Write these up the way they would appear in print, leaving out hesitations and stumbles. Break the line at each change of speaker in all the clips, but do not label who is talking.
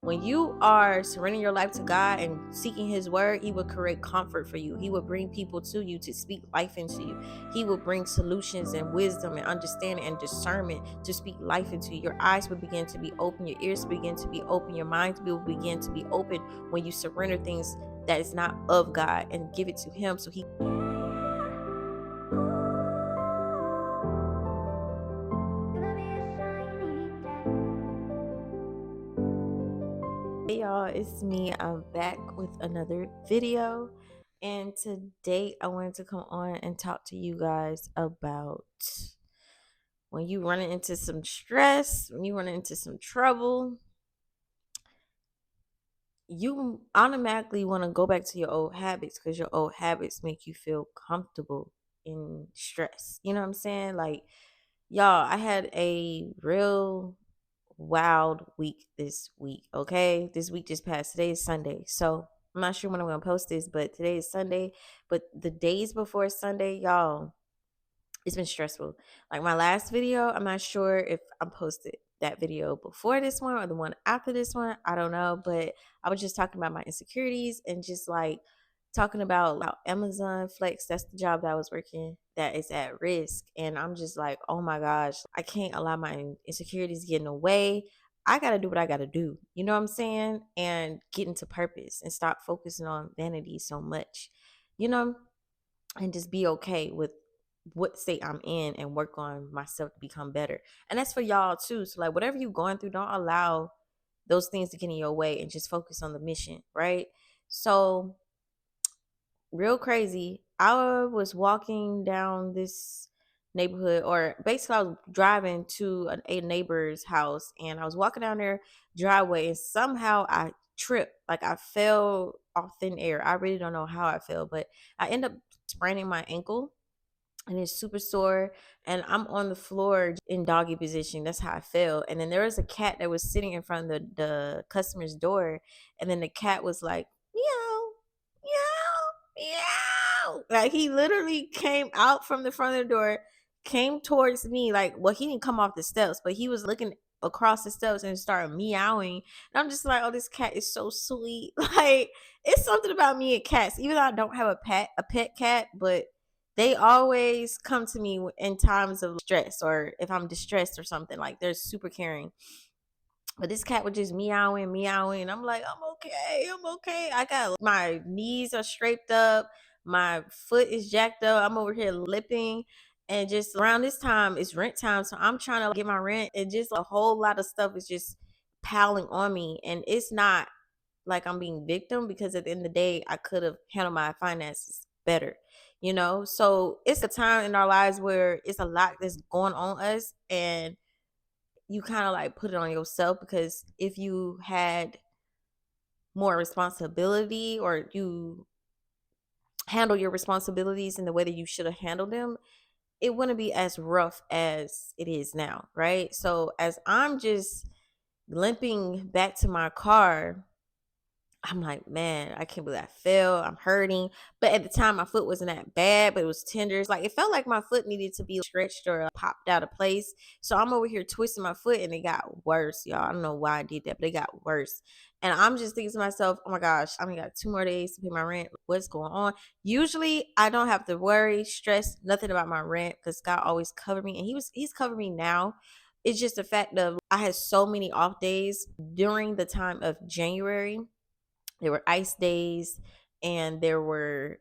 When you are surrendering your life to God and seeking His word, He will create comfort for you. He will bring people to you to speak life into you. He will bring solutions and wisdom and understanding and discernment to speak life into you. Your eyes will begin to be open, your ears will begin to be open, your mind will begin to be open when you surrender things that is not of God and give it to Him so He. Hey y'all, it's me. I'm back with another video, and today I wanted to come on and talk to you guys about when you running into some stress, when you running into some trouble, you automatically want to go back to your old habits because your old habits make you feel comfortable in stress. You know what I'm saying? Like, y'all, I had a real wild week this week. Okay, this week just passed. Today is Sunday, so I'm not sure when I'm gonna post this, but today is Sunday. But the days before Sunday, y'all, it's been stressful. Like my last video, I'm not sure if I posted that video before this one or the one after this one. I don't know, but I was just talking about my insecurities and just like talking about Amazon Flex. That's the job that I was working that is at risk. And I'm just like, oh my gosh, I can't allow my insecurities get in the way. I got to do what I got to do. You know what I'm saying? And get into purpose and stop focusing on vanity so much, you know, and just be okay with what state I'm in and work on myself to become better. And that's for y'all too. So like whatever you're going through, don't allow those things to get in your way and just focus on the mission, right? So real crazy. I was walking down this neighborhood, or basically I was driving to a neighbor's house, and I was walking down their driveway, and somehow I tripped. Like I fell off thin air. I really don't know how I fell, but I ended up spraining my ankle and it's super sore, and I'm on the floor in doggy position. That's how I feel. And then there was a cat that was sitting in front of the customer's door, and then the cat was like meow meow meow, like he literally came out from the front of the door, came towards me. Like, well, he didn't come off the steps, but he was looking across the steps and started meowing. And I'm just like, oh, this cat is so sweet. Like, it's something about me and cats, even though I don't have a pet cat, but they always come to me in times of stress or if I'm distressed or something. Like, they're super caring. But this cat was just meowing, meowing. And I'm like, I'm okay. I'm okay. I got my knees are scraped up. My foot is jacked up. I'm over here lipping. And just around this time, it's rent time. So I'm trying to get my rent. And just a whole lot of stuff is just piling on me. And it's not like I'm being victim, because at the end of the day, I could have handled my finances better, you know? So it's a time in our lives where it's a lot that's going on us, and you kind of like put it on yourself, because if you had more responsibility, or you handle your responsibilities in the way that you should have handled them, it wouldn't be as rough as it is now, right? So as I'm just limping back to my car, I'm like, man, I can't believe I fell. I'm hurting. But at the time, my foot wasn't that bad, but it was tender. It's like it felt like my foot needed to be stretched or popped out of place. So I'm over here twisting my foot, and it got worse, y'all. I don't know why I did that, but it got worse. And I'm just thinking to myself, oh my gosh, I only got 2 more days to pay my rent. What's going on? Usually, I don't have to worry, stress, nothing about my rent, because God always covered me, and He's covered me now. It's just the fact of I had so many off days during the time of January. There were ice days, and there were,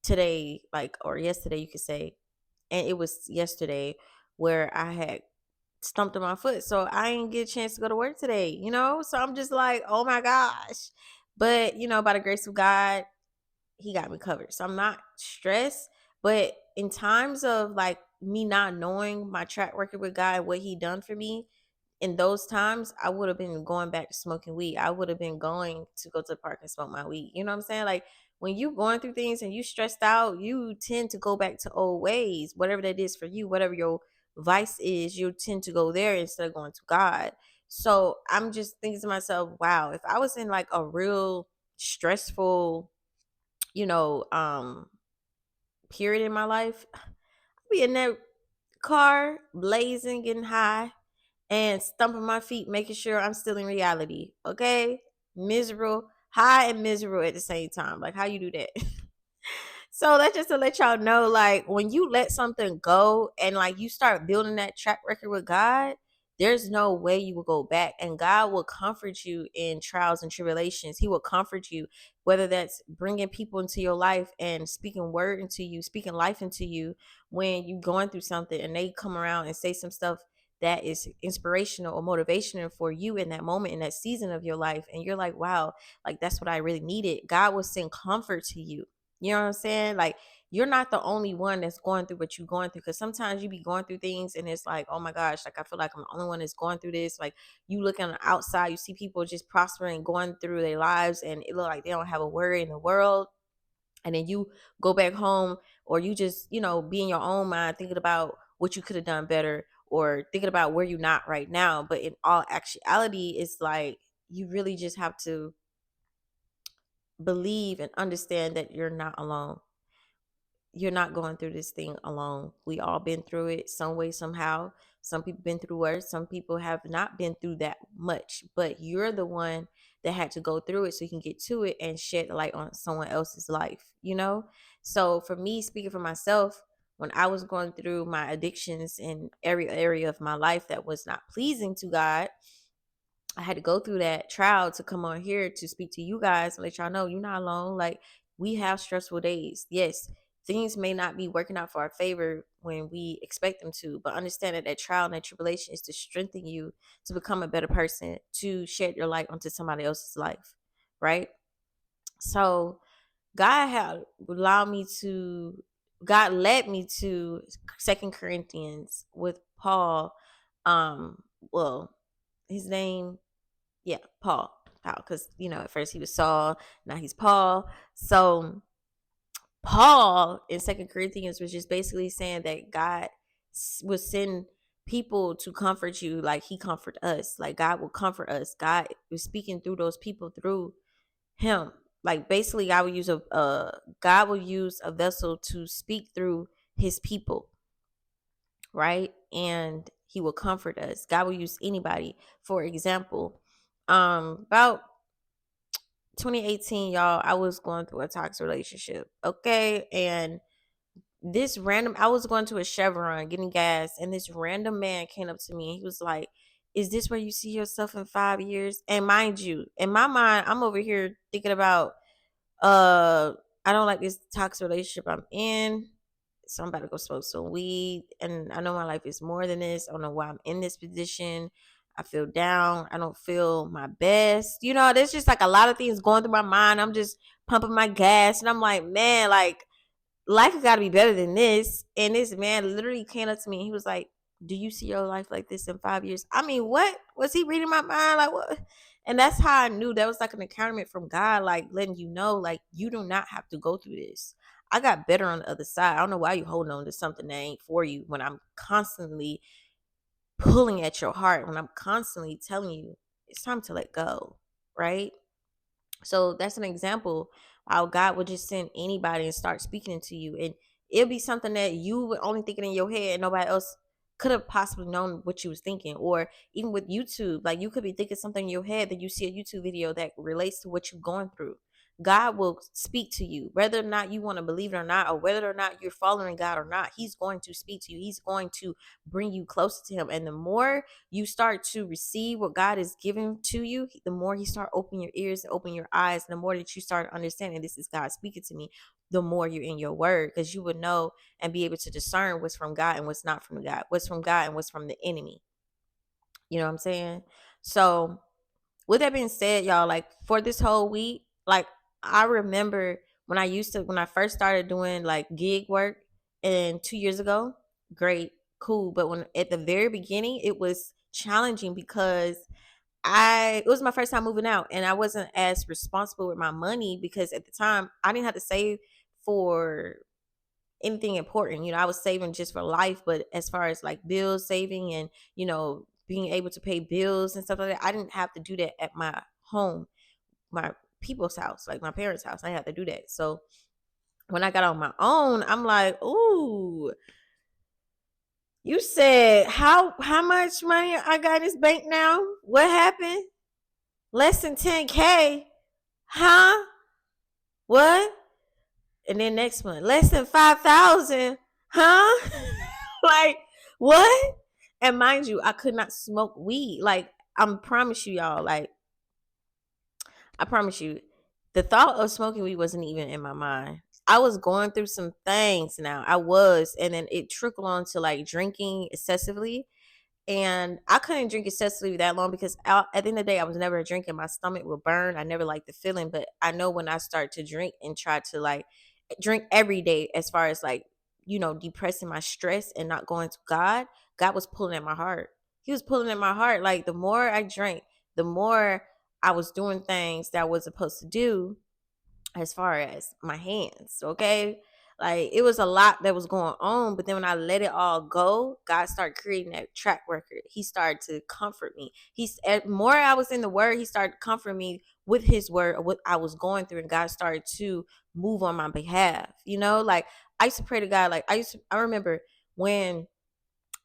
today, like, or yesterday, you could say, and it was yesterday where I had stumped on my foot. So I didn't get a chance to go to work today, So I'm just like, oh my gosh. But, by the grace of God, He got me covered. So I'm not stressed. But in times of like me not knowing my track record with God, what He done for me, in those times, I would have been going back to smoking weed. I would have been going to go to the park and smoke my weed. You know what I'm saying? Like, when you going through things and you stressed out, you tend to go back to old ways, whatever that is for you, whatever your vice is, you tend to go there instead of going to God. So I'm just thinking to myself, wow, if I was in like a real stressful, you know, um, period in my life, I'd be in that car blazing, getting high, and stumping my feet, making sure I'm still in reality. Okay? Miserable, high and miserable at the same time. Like, how you do that? So that's just to let y'all know, like, when you let something go and like you start building that track record with God, there's no way you will go back. And God will comfort you in trials and tribulations. He will comfort you, whether that's bringing people into your life and speaking word into you, speaking life into you when you're going through something and they come around and say some stuff that is inspirational or motivational for you in that moment, in that season of your life. And you're like, wow, like that's what I really needed. God will send comfort to you. You know what I'm saying? Like, you're not the only one that's going through what you're going through. Because sometimes you be going through things and it's like, oh my gosh, like I feel like I'm the only one that's going through this. Like, you look on the outside, you see people just prospering, going through their lives, and it look like they don't have a worry in the world. And then you go back home, or you just, be in your own mind thinking about what you could have done better, or thinking about where you're not right now. But in all actuality, it's like you really just have to believe and understand that you're not alone. You're not going through this thing alone. We all been through it some way, somehow. Some people been through worse. Some people have not been through that much, but you're the one that had to go through it so you can get to it and shed light on someone else's life. So for me, speaking for myself, when I was going through my addictions in every area of my life that was not pleasing to God, I had to go through that trial to come on here to speak to you guys and let y'all know you're not alone. Like, we have stressful days. Yes, things may not be working out for our favor when we expect them to, but understand that trial and that tribulation is to strengthen you to become a better person, to shed your light onto somebody else's life, right? So God had allowed me to, God led me to Second Corinthians with Paul. Um, well, his name, yeah, Paul. Because, at first he was Saul, now he's Paul. So Paul in Second Corinthians was just basically saying that God will send people to comfort you like he comfort us. Like, God will comfort us. God was speaking through those people through him. Like, basically, God will use a vessel to speak through his people, right? And he will comfort us. God will use anybody. For example, about 2018, y'all, I was going through a toxic relationship. Okay. And I was going to a Chevron getting gas, and this random man came up to me and he was like, "Is this where you see yourself in 5 years?" And mind you, in my mind, I'm over here thinking about, I don't like this toxic relationship I'm in. So I'm about to go smoke some weed. And I know my life is more than this. I don't know why I'm in this position. I feel down. I don't feel my best. There's just like a lot of things going through my mind. I'm just pumping my gas. And I'm like, man, like, life has got to be better than this. And this man literally came up to me and he was like, "Do you see your life like this in 5 years?" I mean, what? Was he reading my mind? Like, what? And that's how I knew that was like an encouragement from God, like letting you know, like, you do not have to go through this. I got better on the other side. I don't know why you holding on to something that ain't for you when I'm constantly pulling at your heart, when I'm constantly telling you it's time to let go, right? So that's an example how God would just send anybody and start speaking to you. And it'll be something that you were only thinking in your head and nobody else could have possibly known what you was thinking. Or even with YouTube, like, you could be thinking something in your head that you see a YouTube video that relates to what you're going through. God will speak to you, whether or not you want to believe it or not, or whether or not you're following God or not. He's going to speak to you. He's going to bring you closer to him. And the more you start to receive what God is giving to you, the more he start opening your ears and open your eyes, and the more that you start understanding this is God speaking to me, the more you're in your word, because you would know and be able to discern what's from God and what's not from God, what's from God and what's from the enemy. You know what I'm saying? So with that being said, y'all, like, for this whole week, like, I remember when I first started doing like gig work, and 2 years ago, great, cool. But when at the very beginning, it was challenging because it was my first time moving out, and I wasn't as responsible with my money because at the time I didn't have to save for anything important. I was saving just for life, but as far as like bills saving and, being able to pay bills and stuff like that, I didn't have to do that at my home, my people's house, like my parents' house. I had to do that. So when I got on my own, I'm like, ooh, You said how much money I got in this bank now? What happened? Less than 10K? Huh? What? And then next month, less than 5,000? Huh? Like, what? And mind you, I could not smoke weed. Like, I promise you, y'all, like, I promise you, the thought of smoking weed wasn't even in my mind. I was going through some things now. I was, and then it trickled on to like drinking excessively. And I couldn't drink excessively that long because at the end of the day, I was never drinking. My stomach would burn. I never liked the feeling. But I know when I start to drink and try to like drink every day, as far as like, depressing my stress and not going to God, God was pulling at my heart. He was pulling at my heart. Like the more I drank, the more I was doing things that I was supposed to do as far as my hands, okay? Like it was a lot that was going on, but then when I let it all go, God started creating that track record. He started to comfort me. He's more I was in the word, he started comforting me with his word of what I was going through, and God started to move on my behalf. Like I used to pray to God, like I remember when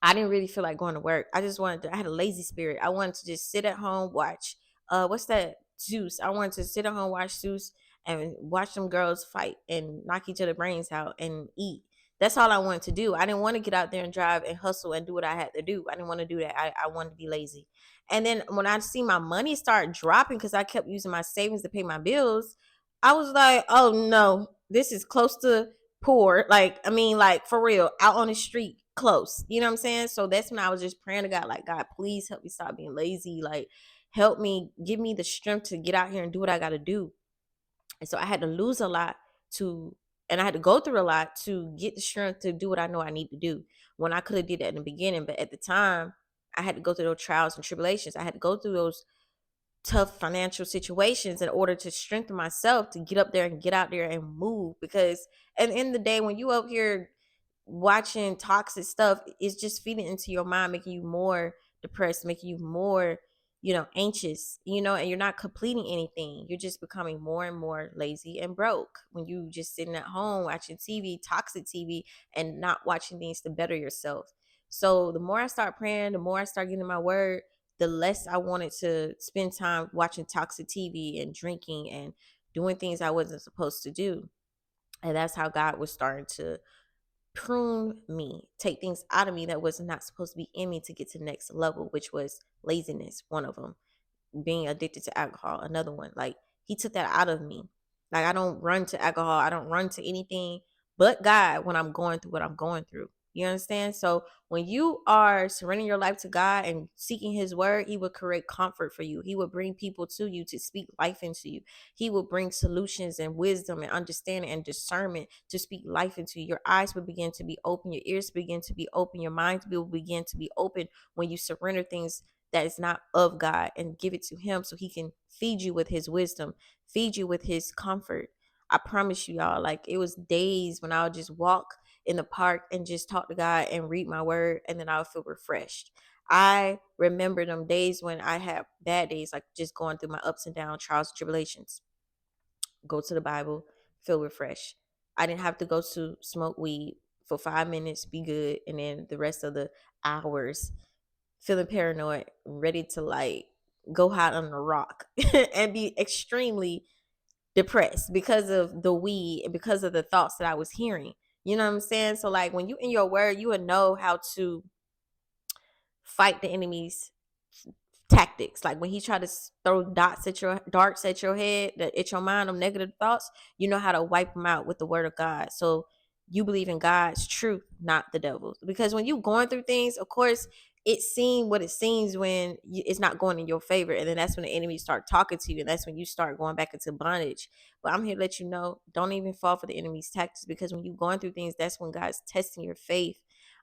I didn't really feel like going to work. I had a lazy spirit. I wanted to just sit at home, watch, what's that? Zeus. I wanted to sit at home, watch Zeus, and watch them girls fight and knock each other brains out and eat. That's all I wanted to do. I didn't want to get out there and drive and hustle and do what I had to do. I didn't want to do that. I wanted to be lazy. And then when I see my money start dropping because I kept using my savings to pay my bills, I was like, oh no, this is close to poor. Like, I mean, like for real, out on the street, close. You know what I'm saying? So that's when I was just praying to God, like, God, please help me stop being lazy. Like, help me, give me the strength to get out here and do what I got to do. And so I had to lose a lot to, and I had to go through a lot to get the strength to do what I know I need to do. When I could have did that in the beginning, but at the time, I had to go through those trials and tribulations. I had to go through those tough financial situations in order to strengthen myself to get up there and get out there and move. Because at the end of the day, when you up here watching toxic stuff, is just feeding into your mind, making you more depressed, making you more, anxious, and you're not completing anything. You're just becoming more and more lazy and broke when you just sitting at home watching TV, toxic TV, and not watching things to better yourself. So the more I start praying, the more I start getting my word, the less I wanted to spend time watching toxic TV and drinking and doing things I wasn't supposed to do. And that's how God was starting to prune me, take things out of me that was not supposed to be in me to get to the next level, which was laziness, one of them, being addicted to alcohol, another one. Like he took that out of me. Like I don't run to alcohol, I don't run to anything but God when I'm going through what I'm going through. You understand? So when you are surrendering your life to God and seeking his word, he will create comfort for you. He will bring people to you to speak life into you. He will bring solutions and wisdom and understanding and discernment to speak life into you. Your eyes will begin to be open, your ears begin to be open, your mind will begin to be open when you surrender things that is not of God and give it to him so he can feed you with his wisdom, feed you with his comfort. I promise you, y'all, like it was days when I would just walk in the park and just talk to God and read my word, and then I would feel refreshed. I remember them days when I had bad days, like just going through my ups and downs, trials and tribulations. Go to the Bible, feel refreshed. I didn't have to go to smoke weed for 5 minutes, be good, and then the rest of the hours feeling paranoid, ready to like go hide on a rock and be extremely depressed because of the weed and because of the thoughts that I was hearing. You know what I'm saying? So like when you in your word, you would know how to fight the enemy's tactics. Like when he tried to throw darts at your head, at your mind, of negative thoughts, you know how to wipe them out with the word of God. So you believe in God's truth, not the devil's. Because when you going through things, of course, it seems what it seems when it's not going in your favor, and then that's when the enemy start talking to you, and that's when you start going back into bondage. But I'm here to let you know, don't even fall for the enemy's tactics, because when you're going through things, that's when God's testing your faith.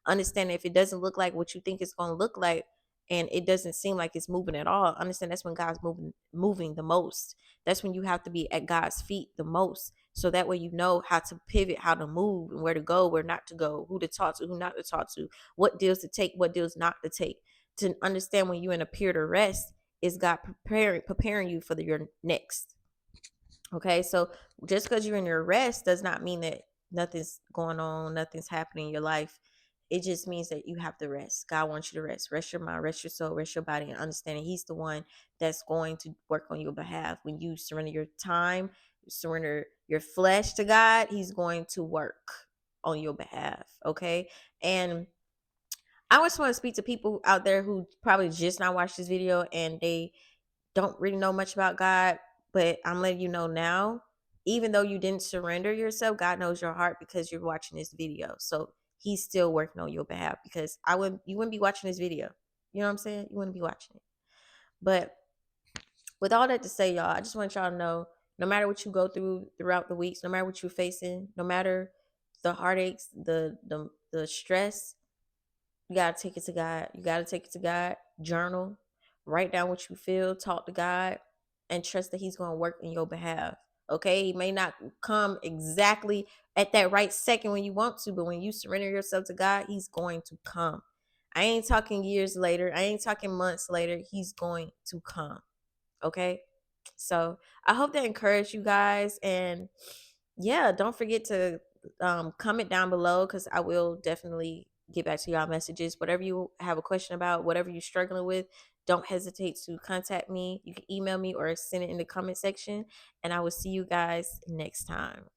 Understand, if it doesn't look like what you think it's going to look like, and it doesn't seem like it's moving at all, understand that's when God's moving the most. That's when you have to be at God's feet the most, so that way you know how to pivot, how to move, and where to go, where not to go, who to talk to, who not to talk to, what deals to take, what deals not to take. To understand when you're in a period of rest, is God preparing you for your next. Okay, so just because you're in your rest does not mean that nothing's going on, nothing's happening in your life. It just means that you have to rest. God wants you to rest. Rest your mind, rest your soul, rest your body, and understanding He's the one that's going to work on your behalf. When you surrender your time, you surrender your flesh to God, He's going to work on your behalf. Okay. And I just want to speak to people out there who probably just not watched this video and they don't really know much about God, but I'm letting you know now, even though you didn't surrender yourself, God knows your heart because you're watching this video. So He's still working on your behalf because you wouldn't be watching this video. You know what I'm saying? You wouldn't be watching it. But with all that to say, y'all, I just want y'all to know, no matter what you go through throughout the weeks, no matter what you're facing, no matter the heartaches, the stress, you gotta take it to God. You gotta take it to God. Journal, write down what you feel, talk to God, and trust that He's gonna work in your behalf. Okay, He may not come exactly at that right second when you want to, but when you surrender yourself to God, He's going to come. I ain't talking years later. I ain't talking months later. He's going to come. Okay. So I hope that encouraged you guys. And yeah, don't forget to comment down below because I will definitely get back to y'all messages. Whatever you have a question about, whatever you're struggling with, don't hesitate to contact me. You can email me or send it in the comment section. And I will see you guys next time.